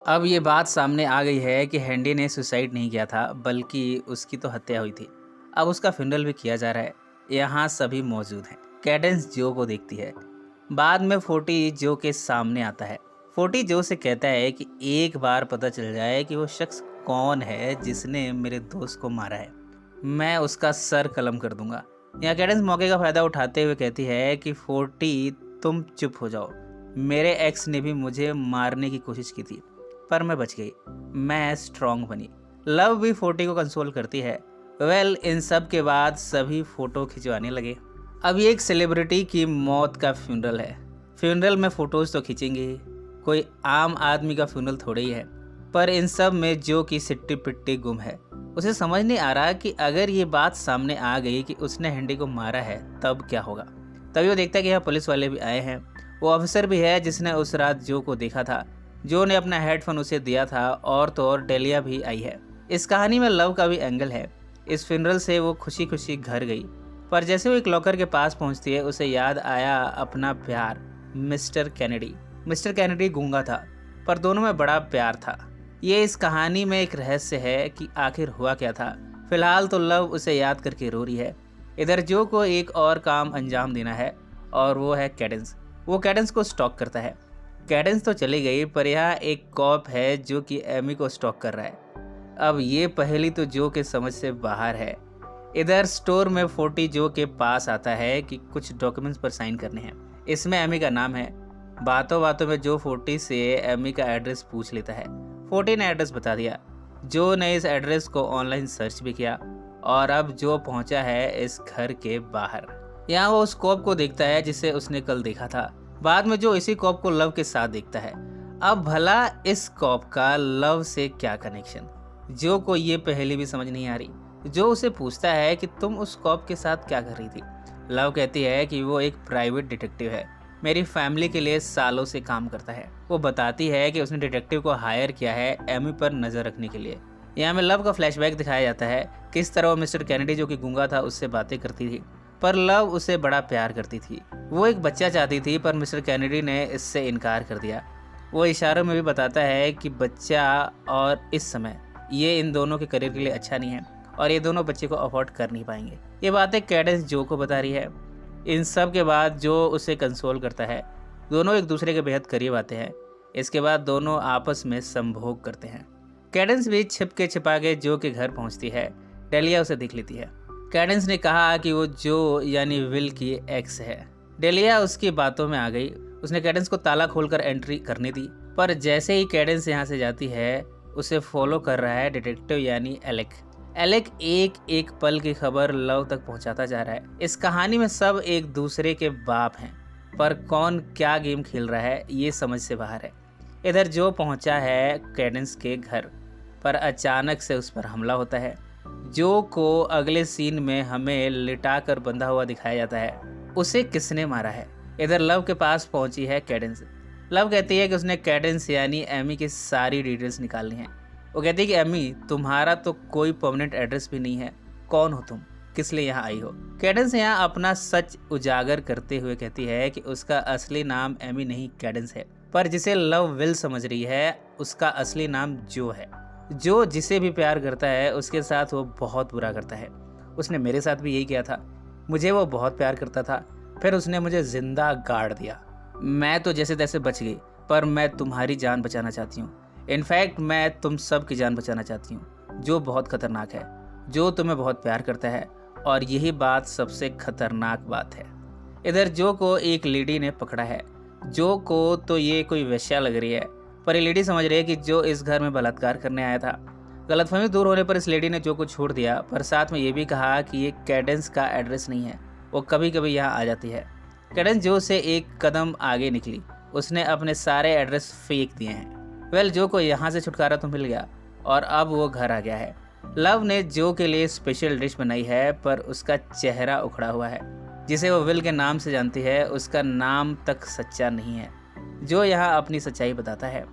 अब ये बात सामने आ गई है कि हैंडी ने सुसाइड नहीं किया था, बल्कि उसकी तो हत्या हुई थी। अब उसका फ्यूनरल भी किया जा रहा है। यहाँ सभी मौजूद हैं। कैडेंस जो को देखती है। बाद में फोर्टी जो के सामने आता है। फोर्टी जो से कहता है कि एक बार पता चल जाए कि वो शख्स कौन है जिसने मेरे दोस्त को मारा है, मैं उसका सर कलम कर दूंगा। यहाँ कैडेंस मौके का फायदा उठाते हुए कहती है कि फोर्टी, तुम चुप हो जाओ। मेरे एक्स ने भी मुझे मारने की कोशिश की थी, पर मैं बच गई। मैं स्ट्रांग बनी। लव भी फोर्टी को कंसोल करती है। इन सब के बाद सभी फोटो खिंचवाने लगे। अब ये एक सेलिब्रिटी की मौत का फ्यूनरल है। फ्यूनरल में फोटोज तो खींचेंगे ही, कोई आम आदमी का फ्यूनरल थोड़े ही है। पर इन सब में जो की सिट्टी पिट्टी गुम है। उसे समझ नहीं आ रहा कि अगर ये बात सामने आ गई कि उसने हैंडी को मारा है तब क्या होगा। तभी वो देखता है कि यहाँ पुलिस वाले भी आए हैं। वो ऑफिसर भी है जिसने उस रात जो को देखा था। जो ने अपना हेडफोन उसे दिया था, और तो और डेलिया भी आई है। इस कहानी में लव का भी एंगल है। इस फ्यूनरल से वो खुशी खुशी घर गई, पर जैसे वो एक लॉकर के पास पहुंचती है उसे याद आया अपना प्यार, मिस्टर कैनेडी। मिस्टर कैनेडी गूंगा था, पर दोनों में बड़ा प्यार था। ये इस कहानी में एक रहस्य है कि आखिर हुआ क्या था। फिलहाल तो लव उसे याद करके रो रही है। इधर जो को एक और काम अंजाम देना है, और वो है कैडेंस। वो कैडेंस को स्टॉक करता है। कैडेंस तो चली गई, पर यहाँ एक कॉप है जो कि एमी को स्टॉक कर रहा है। अब ये पहेली तो जो के समझ से बाहर है। इधर स्टोर में फोर्टी जो के पास आता है कि कुछ डॉक्यूमेंट्स पर साइन करने हैं। इसमें एमी का नाम है। बातों बातों में जो फोर्टी से एमी का एड्रेस पूछ लेता है। फोर्टी ने एड्रेस बता दिया। जो ने इस एड्रेस को ऑनलाइन सर्च भी किया, और अब जो पहुंचा है इस घर के बाहर। यहाँ वो उस कॉप को देखता है जिसे उसने कल देखा था। बाद में जो इसी कॉप को लव के साथ देखता है। अब भला इस कॉप का लव से क्या कनेक्शन, जो को ये पहले भी समझ नहीं आ रही। जो उसे पूछता है कि तुम उस कॉप के साथ क्या कर रही थी। लव कहती है कि वो एक प्राइवेट डिटेक्टिव है, मेरी फैमिली के लिए सालों से काम करता है। वो बताती है कि उसने डिटेक्टिव को हायर किया है एमी पर नजर रखने के लिए। यहाँ में लव का फ्लैशबैक दिखाया जाता है, किस तरह वो मिस्टर कैनेडी जो कि गूंगा था उससे बातें करती थी, पर लव उसे बड़ा प्यार करती थी। वो एक बच्चा चाहती थी, पर मिस्टर कैनेडी ने इससे इनकार कर दिया। वो इशारों में भी बताता है कि बच्चा और इस समय ये इन दोनों के करियर के लिए अच्छा नहीं है, और ये दोनों बच्चे को अफोर्ड कर नहीं पाएंगे। ये बातें कैडेंस जो को बता रही है। इन सब के बाद जो उसे कंसोल करता है। दोनों एक दूसरे के बेहद करीब आते हैं। इसके बाद दोनों आपस में संभोग करते हैं। कैडेंस भी छिपके छिपा के जो के घर पहुंचती है। डेलिया उसे देख लेती है। कैडेंस ने कहा कि वो जो यानी विल की एक्स है। डेलिया उसकी बातों में आ गई। उसने कैडेंस को ताला खोलकर एंट्री करने दी, पर जैसे ही कैडेंस यहाँ से जाती है उसे फॉलो कर रहा है डिटेक्टिव यानी एलेक। एलेक एक एक पल की खबर लव तक पहुंचाता जा रहा है। इस कहानी में सब एक दूसरे के बाप हैं, पर कौन क्या गेम खेल रहा है ये समझ से बाहर है। इधर जो पहुंचा है कैडेंस के घर, पर अचानक से उस पर हमला होता है। जो को अगले सीन में हमें लिटा कर बंधा हुआ दिखाया जाता है। उसे किसने मारा है। इधर लव के पास पहुंची है कैडेंस। लव कहती है कि उसने कैडेंस यानी एमी की सारी डिटेल्स निकालनी है। वो कहती है कि एमी, तुम्हारा तो कोई परमानेंट एड्रेस भी नहीं है, कौन हो तुम, किस लिए यहाँ आई हो। कैडेंस यहाँ अपना सच उजागर करते हुए कहती है कि उसका असली नाम एमी नहीं कैडेंस है, पर जिसे लव विल समझ रही है उसका असली नाम जो है। जो जिसे भी प्यार करता है उसके साथ वो बहुत बुरा करता है। उसने मेरे साथ भी यही किया था। मुझे वो बहुत प्यार करता था, फिर उसने मुझे जिंदा गाड़ दिया। मैं तो जैसे तैसे बच गई, पर मैं तुम्हारी जान बचाना चाहती हूँ। इनफैक्ट मैं तुम सब की जान बचाना चाहती हूँ। जो बहुत खतरनाक है। जो तुम्हें बहुत प्यार करता है, और यही बात सबसे खतरनाक बात है। इधर जो को एक लेडी ने पकड़ा है। जो को तो ये कोई वेश्या लग रही है, पर ये लेडी समझ रही है कि जो इस घर में बलात्कार करने आया था। गलतफहमी दूर होने पर इस लेडी ने जो को छोड़ दिया, पर साथ में ये भी कहा कि ये कैडेंस का एड्रेस नहीं है, वो कभी कभी यहाँ आ जाती है। कैडेंस जो से एक कदम आगे निकली। उसने अपने सारे एड्रेस फेंक दिए हैं। जो को यहाँ से छुटकारा तो मिल गया, और अब वो घर आ गया है। लव ने जो के लिए स्पेशल डिश बनाई है, पर उसका चेहरा उखड़ा हुआ है। जिसे वो विल के नाम से जानती है उसका नाम तक सच्चा नहीं है। जो यहाँ अपनी सच्चाई बताता है,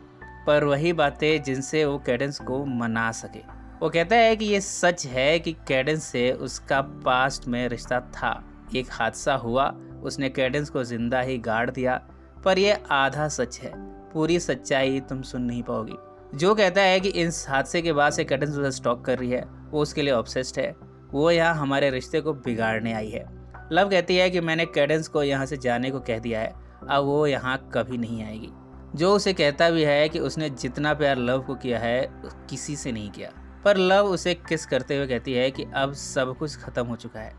पर वही बातें जिनसे वो कैडेंस को मना सके। वो कहता है कि ये सच है कि कैडेंस से उसका पास्ट में रिश्ता था। एक हादसा हुआ, उसने कैडेंस को जिंदा ही गाड़ दिया, पर यह आधा सच है। पूरी सच्चाई तुम सुन नहीं पाओगी। जो कहता है कि इस हादसे के बाद से कैडेंस उसे स्टॉक कर रही है, वो उसके लिए ऑब्सेस्ड है, वो यहाँ हमारे रिश्ते को बिगाड़ने आई है। लव कहती है कि मैंने कैडेंस को यहाँ से जाने को कह दिया है, अब वो यहाँ कभी नहीं आएगी। जो उसे कहता भी है कि उसने जितना प्यार लव को किया है किसी से नहीं किया। पर लव उसे किस करते हुए कहती है कि अब सब कुछ खत्म हो चुका है।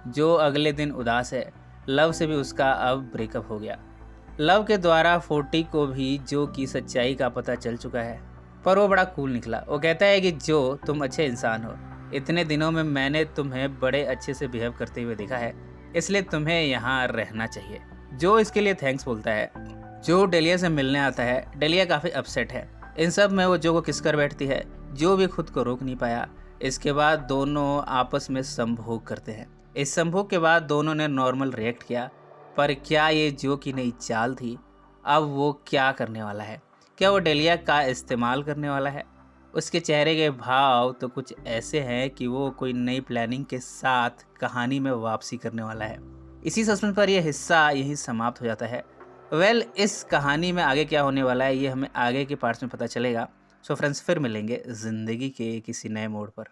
जो अगले दिन उदास है, लव से भी उसका अब ब्रेकअप हो गया। लव के द्वारा 40 को भी जो की सच्चाई का पता चल चुका है, पर वो बड़ा कूल निकला। वो कहता है कि जो तुम अच्छे इंसान हो, इतने दिनों में मैंने तुम्हें बड़े अच्छे से बिहेव करते हुए देखा है, इसलिए तुम्हें यहाँ रहना चाहिए। जो इसके लिए थैंक्स बोलता है। जो डेलिया से मिलने आता है, डेलिया काफ़ी अपसेट है। इन सब में वो जो को किस कर बैठती है, जो भी खुद को रोक नहीं पाया। इसके बाद दोनों आपस में संभोग करते हैं। इस संभोग के बाद दोनों ने नॉर्मल रिएक्ट किया, पर क्या ये जो की नई चाल थी? अब वो क्या करने वाला है? क्या वो डेलिया का इस्तेमाल करने वाला है? उसके चेहरे के भाव तो कुछ ऐसे हैं कि वो कोई नई प्लानिंग के साथ कहानी में वापसी करने वाला है। इसी सस्पेंस पर यह हिस्सा यहीं समाप्त हो जाता है। इस कहानी में आगे क्या होने वाला है ये हमें आगे के पार्ट्स में पता चलेगा। सो फ्रेंड्स, फिर मिलेंगे ज़िंदगी के किसी नए मोड़ पर।